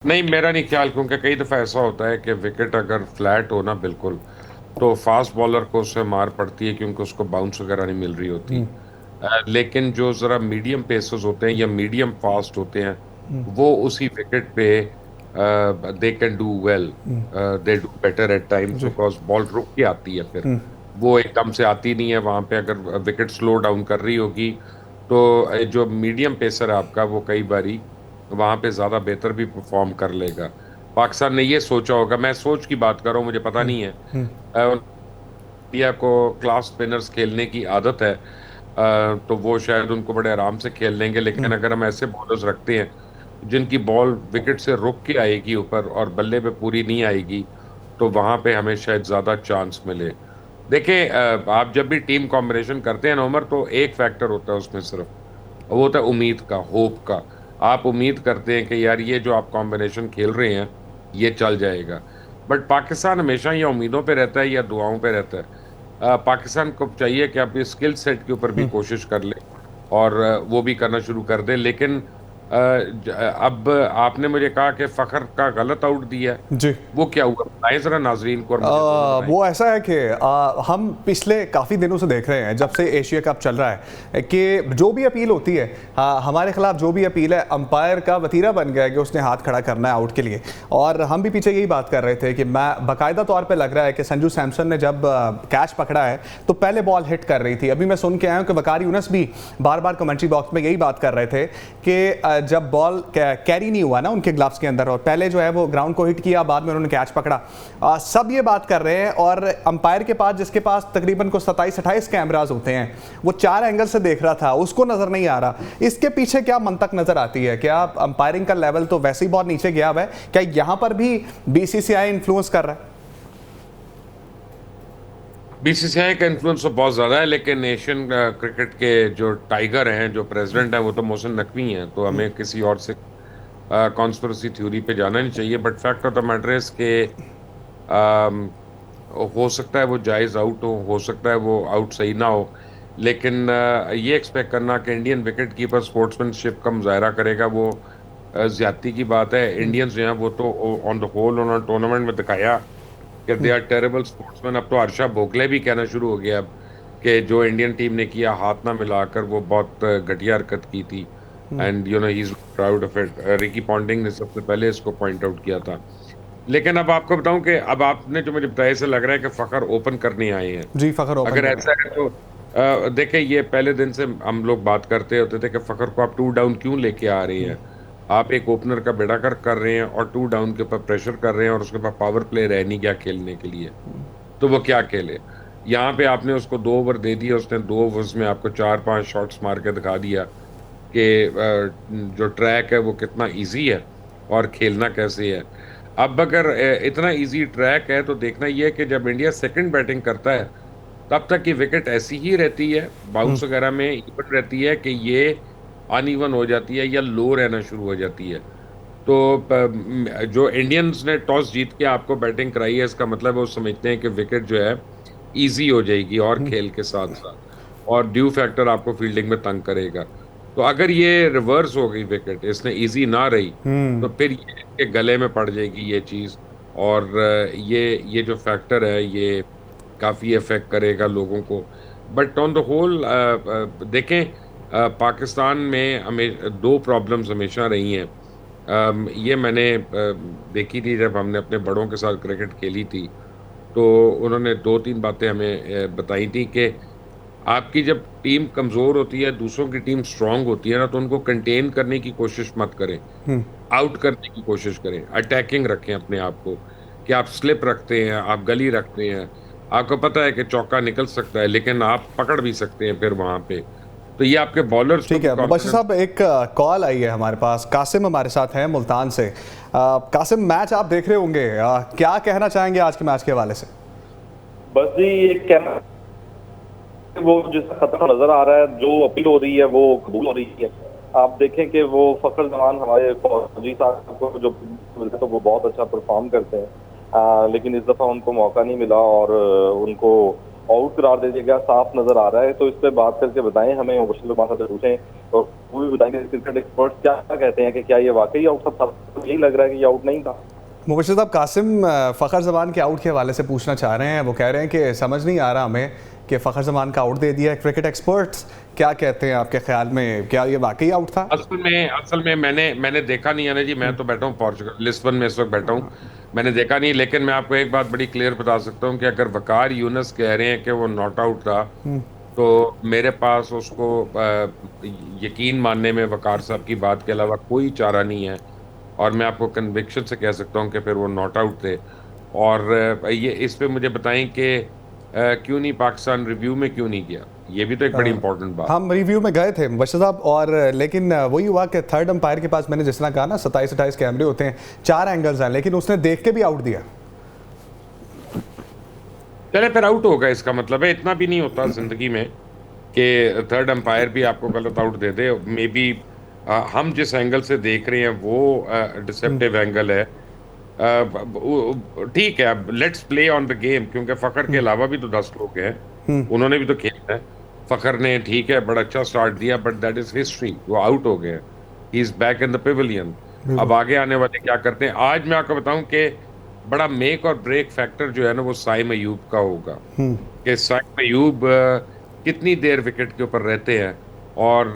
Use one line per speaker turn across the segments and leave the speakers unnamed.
नहीं, मेरा नहीं ख्याल, क्योंकि कई दफ़ा ऐसा होता है कि विकेट अगर फ्लैट हो ना बिल्कुल, तो फास्ट बॉलर को उससे मार पड़ती है, क्योंकि उसको बाउंस वगैरह नहीं मिल रही होती। लेकिन जो ज़रा मीडियम पेसर्स होते हैं या मीडियम फास्ट होते हैं, वो उसी विकेट पे they can do well, they do better at times,
जी।
बिकॉज बॉल रुक के आती है फिर। वो एकदम से आती नहीं है वहां पे। अगर विकेट स्लो डाउन कर रही होगी तो जो मीडियम पेसर है आपका, वो कई बारी वहां पे ज्यादा बेहतर भी परफॉर्म कर लेगा। पाकिस्तान ने ये सोचा होगा, मैं सोच की बात कर रहा हूँ, मुझे पता नहीं है। इंडिया को क्लास स्पिनर्स खेलने की आदत है, तो वो शायद उनको बड़े आराम से खेल लेंगे। लेकिन अगर हम ऐसे बॉलर्स रखते हैं जिनकी बॉल विकेट से रुक के आएगी ऊपर और बल्ले पे पूरी नहीं आएगी, तो वहां पे हमें शायद ज्यादा चांस मिले। देखिए, आप जब भी टीम कॉम्बिनेशन करते हैं ना उमर, तो एक फैक्टर होता है उसमें सिर्फ, वो होता है उम्मीद का, होप का। आप उम्मीद करते हैं कि यार ये जो आप कॉम्बिनेशन खेल रहे हैं ये चल जाएगा। बट पाकिस्तान हमेशा या उम्मीदों पे रहता है या दुआओं पे रहता है। पाकिस्तान को चाहिए कि अपनी स्किल सेट के ऊपर भी कोशिश कर ले और वो भी करना शुरू कर दे। लेकिन अब आपने मुझे कहा कि फखर का गलत आउट दिया है,
जी।
वो क्या हुआ बताएं जरा नाजरीन को, और मुझे दोनों बताएं।
वो ऐसा है कि हम पिछले काफ़ी दिनों से देख रहे हैं, जब से एशिया कप चल रहा है, कि जो भी अपील होती है, हमारे खिलाफ जो भी अपील है, अंपायर का वतीरा बन गया है कि उसने हाथ खड़ा करना है आउट के लिए। और हम भी पीछे यही बात कर रहे थे कि मैं बाकायदा तौर पे लग रहा है कि संजू सैमसन ने जब कैच पकड़ा है तो पहले बॉल हिट कर रही थी। अभी मैं सुन के आया हूँ कि वकार यूनस भी बार बार कमेंट्री बॉक्स में यही बात कर रहे थे कि जब बॉल कैरी नहीं हुआ ना उनके ग्लव्स के अंदर, और पहले जो है वो ग्राउंड को हिट किया, बाद में उन्होंने कैच पकड़ा। सब ये बात कर रहे हैं, और अंपायर के पास, जिसके पास तकरीबन को 27-28 कैमरास होते हैं, वो 4 एंगल से देख रहा था, उसको नजर नहीं आ रहा। इसके पीछे क्या मंतक नजर आती है? क्या अंपायरिंग का लेवल तो वैसे ही बहुत नीचे गया हुआ है, क्या यहां पर भी बीसीसीआई इन्फ्लुएंस कर रहा है?
बीसीसीआई का इन्फ्लुएंस तो बहुत ज्यादा है, लेकिन एशियन क्रिकेट के जो टाइगर हैं, जो प्रेसिडेंट है, वो तो मोहसिन नकवी हैं। तो हमें किसी और से कॉन्स्पिरेसी थ्योरी पे जाना नहीं चाहिए। But fact of the matter is के अम, हो सकता है वो जायज आउट हो सकता है वो आउट सही ना हो। लेकिन ये एक्सपेक्ट करना कि इंडियन विकेट कीपर स्पोर्ट्समैनशिप का मुजाहरा करेगा, वो ज्यादती की बात है। इंडियंस जो हैं वो तो ऑन द होल उन्होंने टूर्नामेंट में दिखाया कि दे आर टेरेबल स्पोर्ट्समैन। अब तो हर्षा भोगले भी कहना शुरू हो गया अब कि जो इंडियन टीम ने किया हाथ ना मिलाकर, वो बहुत घटिया हरकत की थी। And you know he is proud of it. Ricky Ponting ने सबसे पहले इसको पॉइंट आउट किया था। लेकिन अब आपको बताऊं कि अब आपने जो मुझे बताया, से लग रहा है कि फखर ओपन करने आए हैं।
जी, फखर ओपन
अगर
कर
ऐसा
रहे
है तो देखिए, ये पहले दिन से हम लोग बात करते होते थे कि फखर को आप टू डाउन क्यों लेके आ रहे हैं। आप एक ओपनर का बेड़ा कर कर रहे हैं और टू डाउन के ऊपर प्रेशर कर रहे हैं, और उसके पास पावर प्ले रह नहीं गया खेलने के लिए, तो वो क्या खेले। यहाँ पे आपने उसको 2 ओवर दे दिए, उसने 2 ओवर्स में आपको 4-5 शॉट्स मार के दिखा दिया कि जो ट्रैक है वो कितना इजी है और खेलना कैसे है। अब अगर इतना इजी ट्रैक है, तो देखना यह है कि जब इंडिया सेकंड बैटिंग करता है, तब तक की विकेट ऐसी ही रहती है, बाउंस वगैरह में इवन रहती है कि ये अनइवन हो जाती है या लो रहना शुरू हो जाती है। तो जो इंडियंस ने टॉस जीत के आपको बैटिंग कराई है, इसका मतलब वो समझते हैं कि विकेट जो है इजी हो जाएगी और खेल के साथ साथ, और ड्यू फैक्टर आपको फील्डिंग में तंग करेगा। तो अगर ये रिवर्स हो गई, विकेट इसने इजी ना रही, तो फिर ये इसके गले में पड़ जाएगी ये चीज। और ये जो फैक्टर है ये काफी इफेक्ट करेगा लोगों को। बट ऑन द होल देखें, पाकिस्तान में हमें 2 प्रॉब्लम्स हमेशा रही हैं। ये मैंने देखी थी जब हमने अपने बड़ों के साथ क्रिकेट खेली थी। तो उन्होंने 2-3 बातें हमें बताई थी कि आपकी जब टीम कमजोर होती है, दूसरों की टीम स्ट्रांग होती है ना, तो उनको कंटेन करने की कोशिश मत करें, आउट करने की कोशिश करें, अटैकिंग रखें अपने आप को। कि आप स्लिप रखते हैं, आप गली रखते हैं, आपको पता है कि चौका निकल सकता है, लेकिन आप पकड़ भी सकते हैं फिर वहां पे। तो ये आपके बॉलर्स को
ठीक
भी
है मुबशिर
कॉन्फिडेंस।
साहब, एक कॉल आई है हमारे पास। कासिम हमारे साथ हैं मुल्तान से। कासिम, मैच आप देख रहे होंगे, क्या कहना चाहेंगे आज के मैच के हवाले से?
बस जी ये कहना, वो जिसका खतरा नजर आ रहा है, जो अपील हो रही है वो कबूल हो रही है। आप देखें कि वो फखर जमान हमारे फौजी साहब को जो मिलते तो वो बहुत अच्छा परफॉर्म करते हैं, लेकिन इस दफा उनको मौका नहीं मिला और उनको आउट करार दे दिया गया, साफ नजर आ रहा है। तो इस पे बात करके बताएं हमें, मुबशिर लोग से पूछें और वो भी बताएंगे क्रिकेट एक्सपर्ट क्या कहते हैं कि क्या ये वाकई आउट था। तो यही लग रहा है कि ये आउट नहीं था।
मुबशिर साहब, कासिम फ़खर ज़मान के आउट के हवाले से पूछना चाह रहे हैं। वो कह रहे हैं कि समझ नहीं आ रहा हमें कि फ़खर ज़मान का आउट दे दिया है। क्रिकेट एक्सपर्ट्स क्या कहते हैं आपके ख्याल में, क्या ये वाकई आउट था?
असल में मैंने देखा नहीं है ना जी। मैं तो बैठा हूँ पोर्चुगल लिस्बन में इस वक्त बैठा हूँ। मैंने देखा नहीं, लेकिन मैं आपको एक बात बड़ी क्लियर बता सकता हूँ कि अगर वकार यूनस कह रहे हैं कि वो नॉट आउट था, तो मेरे पास उसको यकीन मानने में वकार साहब की बात के अलावा कोई चारा नहीं है। और मैं आपको कन्विक्शन से कह सकता हूँ कि फिर वो नॉट आउट थे। और ये इस पे मुझे बताएं कि क्यों नहीं पाकिस्तान रिव्यू में क्यों नहीं गया। ये भी तो एक बड़ी इंपॉर्टेंट बात।
हम रिव्यू में गए थे मुबशिर साहब, और लेकिन वही हुआ कि थर्ड अंपायर के पास, मैंने जिस तरह कहा ना, 27-28 कैमरे होते हैं, 4 एंगल्स हैं, लेकिन उसने देख के भी आउट दिया।
चले फिर आउट होगा, इसका मतलब है इतना भी नहीं होता जिंदगी में कि थर्ड अंपायर भी आपको गलत out they they. May be हम जिस एंगल से देख रहे हैं वो डिसेप्टिव एंगल है। ठीक है, अब let's play on the game, क्योंकि फखर के अलावा भी तो 10 लोग हैं, उन्होंने भी तो खेलना है। फखर ने ठीक है बड़ा अच्छा स्टार्ट दिया, बट दैट इज हिस्ट्री। वो आउट हो गए, he is back in the Pavilion. अब आगे आने वाले क्या करते हैं। आज मैं आपको बताऊं कि बड़ा मेक और ब्रेक फैक्टर जो है ना, वो साइम अयूब का होगा कि साइम अयूब कितनी देर विकेट के ऊपर रहते हैं, और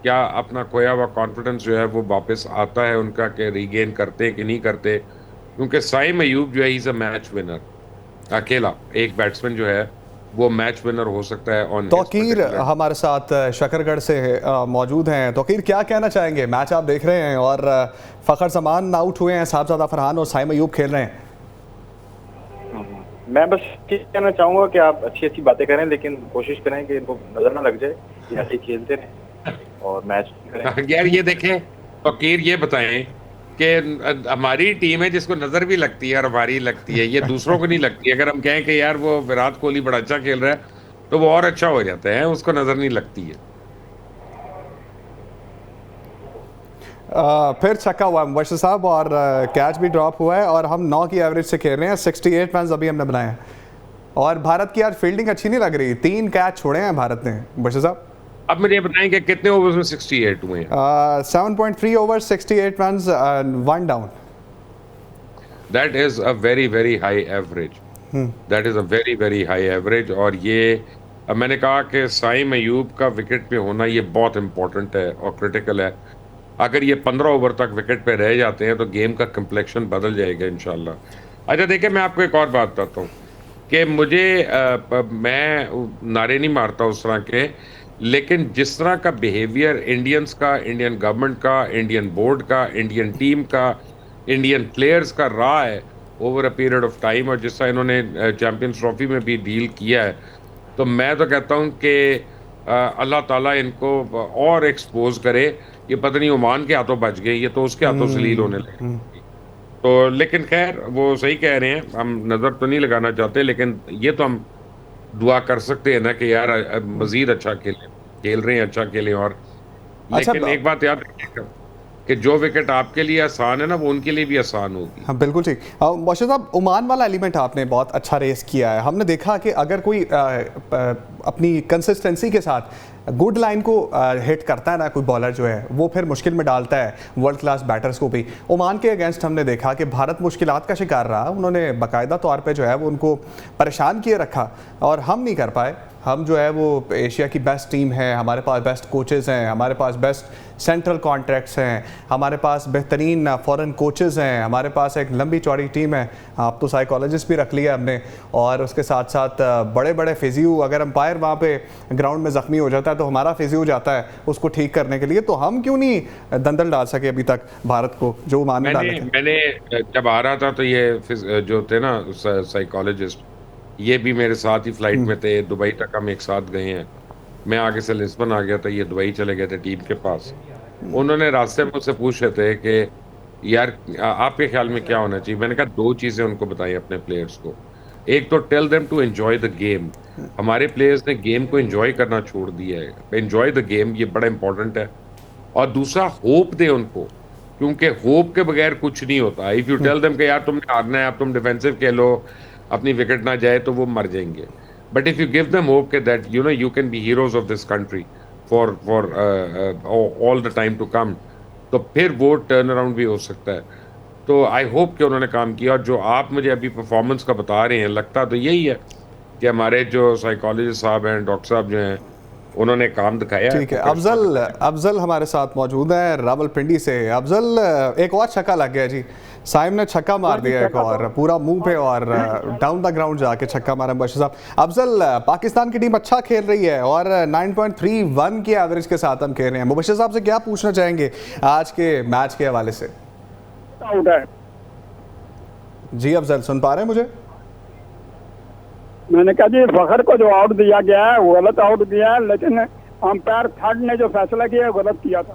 क्या अपना खोया हुआ कॉन्फिडेंस जो है वो वापस आता है उनका, कि रीगेन करते कि नहीं करते। क्योंकि साइम अयूब जो है, इज अ मैच विनर। अकेला एक बैट्समैन जो है वो मैच विनर हो सकता है। ऑन
तौकीर हमारे साथ शकरगढ़ से मौजूद हैं। तौकीर, क्या कहना चाहेंगे? मैच आप देख रहे हैं और फ़खर ज़मान आउट हुए हैं, साहबजादा फरहान और साइम अयूब खेल रहे हैं।
मैं बस ये कहना चाहूंगा कि आप अच्छी अच्छी बातें करें, लेकिन कोशिश करें कि इनको नजर ना लग जाए, ये ऐसे खेलते रहें और मैच करें।
यार ये देखें तौकीर, ये बताएं कि हमारी टीम है जिसको नजर भी लगती है और हमारी लगती है, ये दूसरों को नहीं लगती। अगर हम कहें कि यार वो विराट कोहली बड़ा अच्छा खेल रहा है, तो वो और अच्छा हो जाता है, उसको नजर नहीं लगती है।
फिर छक्का हुआ मुबशिर साहब, और कैच भी ड्रॉप हुआ है, और हम 9 की एवरेज से खेल रहे हैं। 68 रन अभी हमने बनाए हैं, और भारत की यार फील्डिंग अच्छी नहीं लग रही। 3 कैच छोड़े हैं भारत ने मुबशिर साहब।
अब मुझे बताएं कि कितने ओवर्स में 68 हुए हैं।
7.3 over, 68 run, 1 down.
That is a very very high average. That is a very very high average. और ये मैंने कहा कि साइम अयूब का विकेट पे होना ये बहुत इंपॉर्टेंट है और क्रिटिकल है। अगर ये 15 ओवर तक विकेट पे रह जाते हैं तो गेम का कंप्लेक्शन बदल जाएगा इंशाल्लाह। अच्छा देखिए, मैं आपको एक और बात बताता हूँ कि मुझे मैं नारे नहीं मारता उस तरह के, लेकिन जिस तरह का बिहेवियर इंडियंस का, इंडियन गवर्नमेंट का, इंडियन बोर्ड का, इंडियन टीम का, इंडियन प्लेयर्स का रहा है over a period of time, और जिस तरह इन्होंने चैंपियंस ट्रॉफी में भी डील किया है, तो मैं तो कहता हूँ कि अल्लाह ताला इनको और एक्सपोज करे। ये पता नहीं ओमान के हाथों बच गए, ये तो उसके हाथों जलील होने लगे। तो लेकिन खैर, वो सही कह रहे हैं, हम नजर तो नहीं लगाना चाहते, लेकिन ये तो हम दुआ कर सकते हैं ना कि यार मजीद अच्छा खेल रहे हैं, अच्छा खेलें। और
अच्छा,
लेकिन एक बात याद रखिएगा कि जो विकेट आपके लिए आसान है ना, वो उनके लिए भी आसान होगी।
हाँ बिल्कुल ठीक। मुबशिर साहब, ओमान वाला एलिमेंट आपने बहुत अच्छा रेस किया है। हमने देखा कि अगर कोई अपनी कंसिस्टेंसी के साथ गुड लाइन को हिट करता है ना, कोई बॉलर जो है, वो फिर मुश्किल में डालता है वर्ल्ड क्लास बैटर्स को भी। ओमान के अगेंस्ट हमने देखा कि भारत मुश्किलात का शिकार रहा। उन्होंने बाकायदा तौर पे जो है वो उनको परेशान किए रखा, और हम नहीं कर पाए। हम जो है वो एशिया की बेस्ट टीम है, हमारे पास बेस्ट कोचेज़ हैं, हमारे पास बेस्ट सेंट्रल कॉन्ट्रैक्ट्स हैं, हमारे पास बेहतरीन फॉरेन कोचेज़ हैं, हमारे पास एक लंबी चौड़ी टीम है। आप तो साइकोलॉजिस्ट भी रख लिया हमने, और उसके साथ साथ बड़े बड़े फिजियो। अगर अंपायर वहाँ पे ग्राउंड में ज़ख्मी हो जाता है तो हमारा फिजियो जाता है उसको ठीक करने के लिए। तो हम क्यों नहीं दंदल डाल सके अभी तक भारत को, जो माने डाले थे?
मैंने जब आ रहा था तो ये जो थे ना साइकोलॉजिस्ट, ये भी मेरे साथ ही फ्लाइट में थे। दुबई तक हम एक साथ गए हैं। मैं आगे से लिस्बन आ गया था, ये दुबई चले गए थे टीम के पास। उन्होंने रास्ते में मुझसे पूछ रहे थे कि यार आपके ख्याल में क्या होना चाहिए। मैंने कहा 2 चीजें उनको बताई अपने प्लेयर्स को। एक तो tell them to enjoy the game. हमारे प्लेयर्स ने गेम को एंजॉय करना छोड़ दिया है। एंजॉय द गेम, ये बड़ा इंपॉर्टेंट है। और दूसरा, होप दे उनको, क्योंकि होप के बगैर कुछ नहीं होता। इफ यू टेल देम कि यार तुमने हारना है, अब तुम डिफेंसिव खेलो, अपनी विकेट ना जाए, तो वो मर जाएंगे। But if you give them hope that you can be heroes of this country for all the time to come, तो फिर वो टर्न अराउंड भी हो सकता है। तो आई होप कि उन्होंने काम किया। और जो आप मुझे अभी परफॉर्मेंस का बता रहे हैं, लगता तो यही है कि हमारे जो साइकोलॉजिस्ट साहब हैं, डॉक्टर साहब जो हैं, उन्होंने काम दिखाया है।
ठीक है, अफजल हमारे साथ मौजूद है रावलपिंडी से। अफजल, एक और छक्का लग गया जी, साइम ने छक्का मार दिया एक और, पूरा मुंह पे और डाउन द ग्राउंड जाके छक्का मारा मुबशिर साहब। अफजल, पाकिस्तान की टीम अच्छा खेल रही है और 9.31 की एवरेज के साथ हम खेल रहे हैं। मुबशिर साहब से क्या पूछना चाहेंगे आज के मैच के हवाले से?
आउट है
जी अफजल, सुन पा रहे हैं मुझे?
मैंने कहा जी फखर को जो आउट दिया गया है वो गलत आउट दिया है, लेकिन अंपायर थर्ड ने जो फैसला किया है गलत किया था।